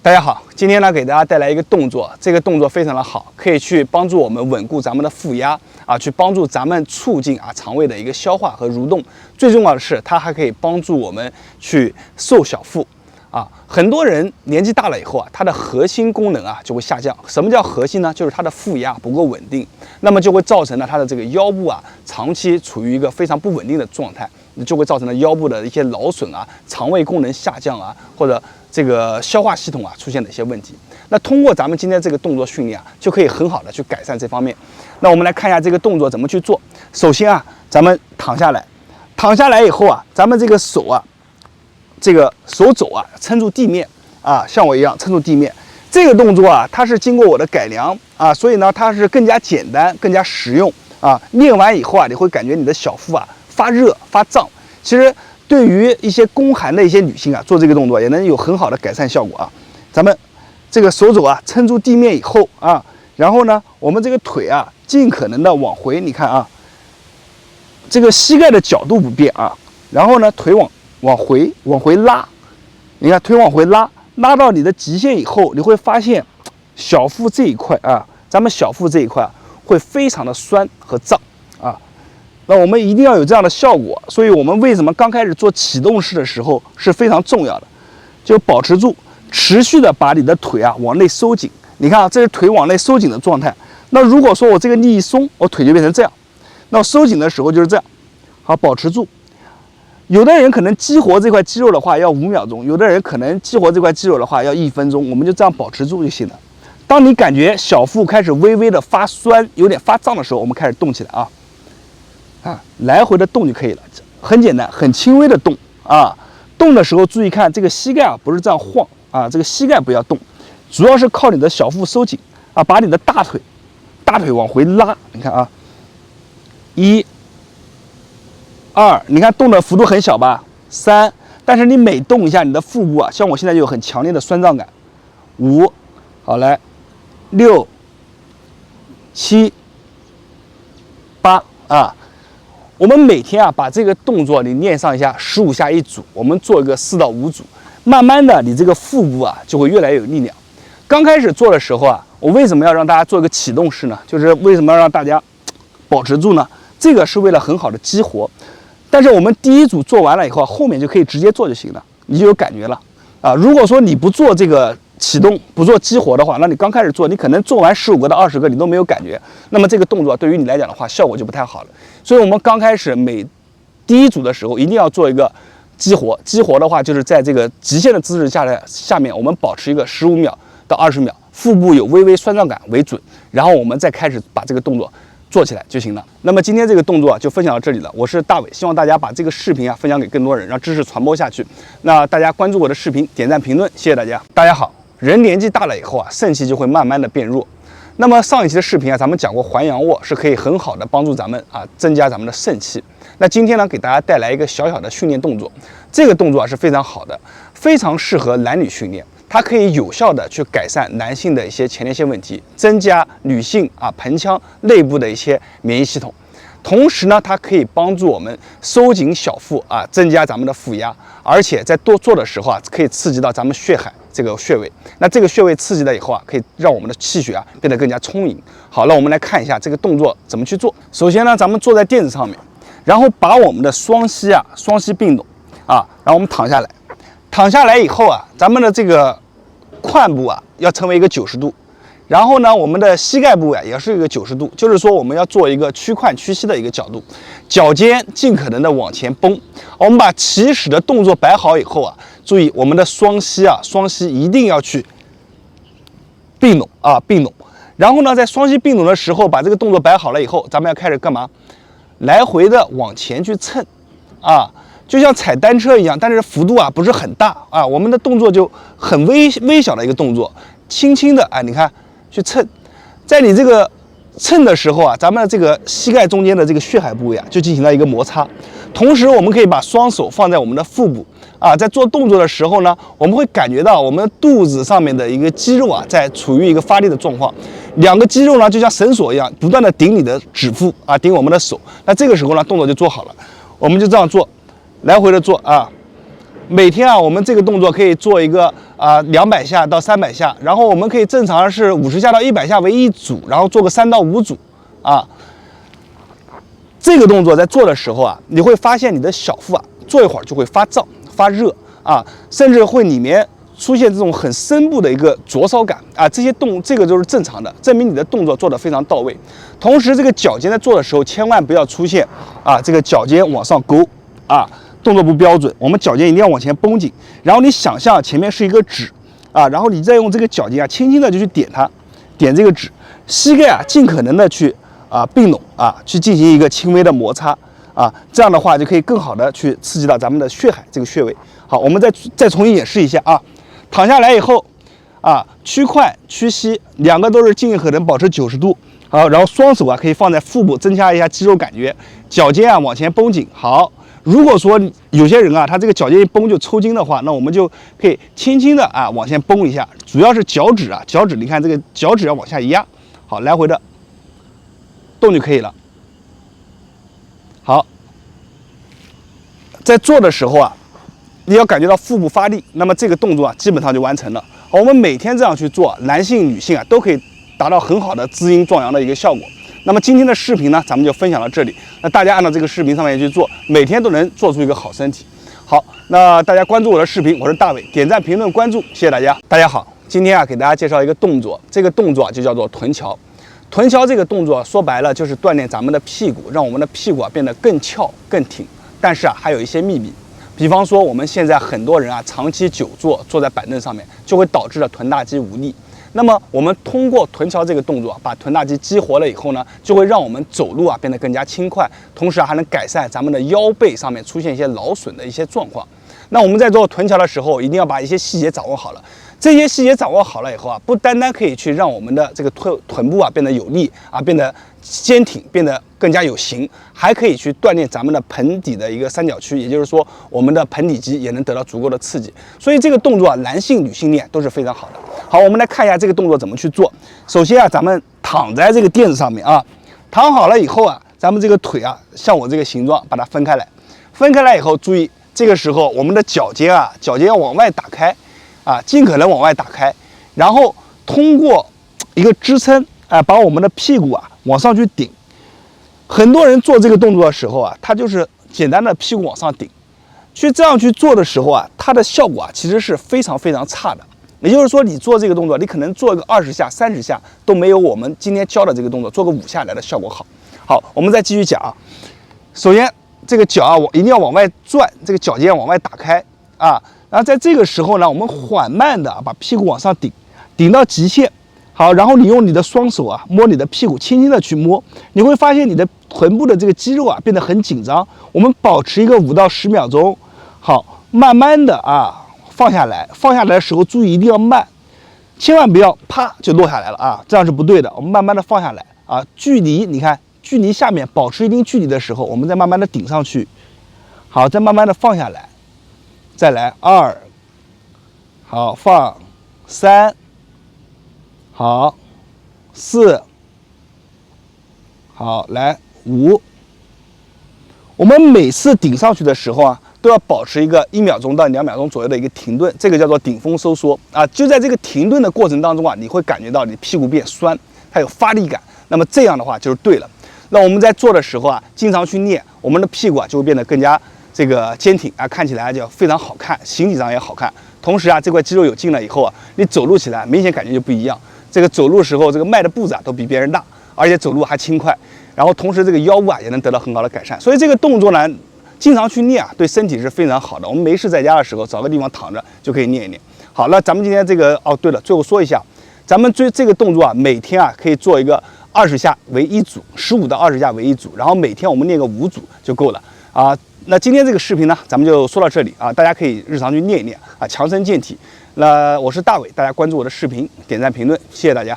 大家好，今天呢给大家带来一个动作，这个动作非常的好，可以去帮助我们稳固咱们的腹压啊，去帮助咱们促进肠胃的一个消化和蠕动。最重要的是，它还可以帮助我们去瘦小腹啊。很多人年纪大了以后他的核心功能就会下降。什么叫核心呢？就是他的腹压不够稳定，那么就会造成他的这个腰部长期处于一个非常不稳定的状态，就会造成了腰部的一些劳损肠胃功能下降或者这个消化系统出现的一些问题。那通过咱们今天这个动作训练就可以很好的去改善这方面。那我们来看一下这个动作怎么去做。首先咱们躺下来，躺下来以后咱们这个手这个手肘撑住地面像我一样撑住地面。这个动作它是经过我的改良所以呢它是更加简单、更加实用练完以后你会感觉你的小腹发热、发胀。其实对于一些宫寒的一些女性做这个动作也能有很好的改善效果咱们这个手肘撑住地面以后然后呢，我们这个腿尽可能的往回，你看这个膝盖的角度不变然后呢，腿往回拉，你看腿往回拉，拉到你的极限以后，你会发现小腹这一块咱们小腹这一块会非常的酸和胀那我们一定要有这样的效果，所以我们为什么刚开始做启动式的时候是非常重要的，就保持住，持续的把你的腿往内收紧。你看这是腿往内收紧的状态。那如果说我这个力一松，我腿就变成这样。那我收紧的时候就是这样，好，保持住。有的人可能激活这块肌肉的话要5秒钟，有的人可能激活这块肌肉的话要1分钟，我们就这样保持住就行了。当你感觉小腹开始微微的发酸，有点发胀的时候，我们开始动起来来回的动就可以了，很简单，很轻微的动动的时候注意看这个膝盖不是这样晃这个膝盖不要动，主要是靠你的小腹收紧把你的大腿往回拉。你看1、2，你看动的幅度很小吧？3，但是你每动一下，你的腹部像我现在就有很强烈的酸胀感。5，好来，6、7、8我们每天把这个动作你练上一下，15下一组，我们做一个4到5组，慢慢的你这个腹部就会越来越有力量。刚开始做的时候我为什么要让大家做一个启动式呢？就是为什么要让大家保持住呢？这个是为了很好的激活。但是我们第一组做完了以后后面就可以直接做就行了，你就有感觉了如果说你不做这个启动，不做激活的话，那你刚开始做，你可能做完15个到20个你都没有感觉，那么这个动作对于你来讲的话效果就不太好了。所以我们刚开始第一组的时候一定要做一个激活。激活的话就是在这个极限的姿势下面，我们保持一个15秒到20秒，腹部有微微酸胀感为准，然后我们再开始把这个动作做起来就行了。那么今天这个动作就分享到这里了，我是大伟，希望大家把这个视频分享给更多人，让知识传播下去。那大家关注我的视频，点赞评论，谢谢大家。大家好，人年纪大了以后肾气就会慢慢的变弱。那么上一期的视频咱们讲过还阳卧是可以很好的帮助咱们增加咱们的肾气。那今天呢给大家带来一个小小的训练动作，这个动作是非常好的，非常适合男女训练。它可以有效的去改善男性的一些前列腺问题，增加女性盆腔内部的一些免疫系统。同时呢，它可以帮助我们收紧小腹增加咱们的腹压，而且在多做的时候可以刺激到咱们血海这个穴位。那这个穴位刺激了以后可以让我们的气血变得更加充盈。好，那我们来看一下这个动作怎么去做。首先呢，咱们坐在垫子上面，然后把我们的双膝并拢然后我们躺下来。躺下来以后咱们的这个髋部要成为一个90度。然后呢，我们的膝盖部也是一个90度，就是说我们要做一个屈髋屈膝的一个角度，脚尖尽可能的往前绷。我们把起始的动作摆好以后注意我们的双膝一定要去并拢并拢。然后呢，在双膝并拢的时候，把这个动作摆好了以后，咱们要开始干嘛？来回的往前去蹭就像踩单车一样，但是幅度不是很大我们的动作就很微小的一个动作，轻轻的你看。去蹭，在你这个蹭的时候咱们这个膝盖中间的这个血海部位就进行了一个摩擦。同时，我们可以把双手放在我们的腹部在做动作的时候呢，我们会感觉到我们肚子上面的一个肌肉在处于一个发力的状况，两个肌肉呢就像绳索一样，不断的顶你的指腹顶我们的手。那这个时候呢，动作就做好了，我们就这样做，来回的做每天啊，我们这个动作可以做一个200下到300下，然后我们可以正常是50下到100下为一组，然后做个3到5组啊。这个动作在做的时候啊，你会发现你的小腹啊，做一会儿就会发胀、发热啊，甚至会里面出现这种很深部的一个灼烧感啊。这个都是正常的，证明你的动作做得非常到位。同时，这个脚尖在做的时候，千万不要出现这个脚尖往上勾啊，动作不标准。我们脚尖一定要往前绷紧，然后你想象前面是一个指啊，然后你再用这个脚尖轻轻的就去点它，点这个指，膝盖尽可能的去并拢去进行一个轻微的摩擦这样的话就可以更好的去刺激到咱们的血海这个穴位。好，我们再重新演示一下躺下来以后屈髋屈膝，两个都是尽可能保持90度。好，然后双手可以放在腹部，增加一下肌肉感觉，脚尖往前绷紧。好，如果说有些人他这个脚尖一绷就抽筋的话，那我们就可以轻轻的往前绷一下，主要是脚趾脚趾，你看这个脚趾要往下一压，好，来回的动就可以了。好，在做的时候你要感觉到腹部发力，那么这个动作基本上就完成了。好，我们每天这样去做，男性女性都可以达到很好的滋阴壮阳的一个效果。那么今天的视频呢，咱们就分享到这里。那大家按照这个视频上面去做，每天都能做出一个好身体。好，那大家关注我的视频，我是大伟，点赞、评论、关注，谢谢大家。大家好，今天给大家介绍一个动作，这个动作就叫做臀桥。臀桥这个动作说白了就是锻炼咱们的屁股，让我们的屁股变得更翘、更挺。但是还有一些秘密，比方说我们现在很多人长期久坐在板凳上面，就会导致了臀大肌无力。那么我们通过臀桥这个动作，把臀大肌激活了以后呢，就会让我们走路变得更加轻快，同时还能改善咱们的腰背上面出现一些劳损的一些状况。那我们在做臀桥的时候，一定要把一些细节掌握好了。这些细节掌握好了以后不单单可以去让我们的这个臀部变得有力变得坚挺，变得更加有型，还可以去锻炼咱们的盆底的一个三角区，也就是说我们的盆底肌也能得到足够的刺激。所以这个动作男性女性练都是非常好的。好，我们来看一下这个动作怎么去做。首先咱们躺在这个垫子上面躺好了以后咱们这个腿像我这个形状把它分开来，分开来以后注意这个时候我们的脚尖要往外打开尽可能往外打开，然后通过一个支撑把我们的屁股往上去顶。很多人做这个动作的时候他就是简单的屁股往上顶，这样去做的时候它的效果其实是非常非常差的。也就是说，你做这个动作，你可能做个20下、30下都没有我们今天教的这个动作做个5下来的效果好。好，我们再继续讲首先，这个脚一定要往外转，这个脚尖往外打开然后在这个时候呢，我们缓慢的把屁股往上顶，顶到极限。好，然后你用你的双手摸你的屁股，轻轻的去摸，你会发现你的臀部的这个肌肉变得很紧张。我们保持一个5到10秒钟。好，慢慢的放下来，放下来的时候注意一定要慢，千万不要啪就落下来了这样是不对的。我们慢慢的放下来距离你看距离下面保持一定距离的时候，我们再慢慢的顶上去。好，再慢慢的放下来，再来2，好，放3，好，4，好，来5。我们每次顶上去的时候都要保持一个1秒钟到2秒钟左右的一个停顿，这个叫做顶峰收缩就在这个停顿的过程当中你会感觉到你屁股变酸，它有发力感。那么这样的话就是对了。那我们在做的时候经常去练，我们的屁股就会变得更加这个坚挺看起来就非常好看，形体上也好看。同时这块肌肉有劲了以后你走路起来明显感觉就不一样。这个走路时候这个迈的步子都比别人大，而且走路还轻快。然后同时这个腰部也能得到很好的改善。所以这个动作呢，经常去练对身体是非常好的。我们没事在家的时候找个地方躺着就可以练一练。好了，咱们今天这个对了，最后说一下，咱们这个动作每天可以做一个20下为一组，15到20下为一组，然后每天我们练个5组就够了那今天这个视频呢，咱们就说到这里大家可以日常去练一练强身健体。那我是大伟，大家关注我的视频，点赞评论，谢谢大家。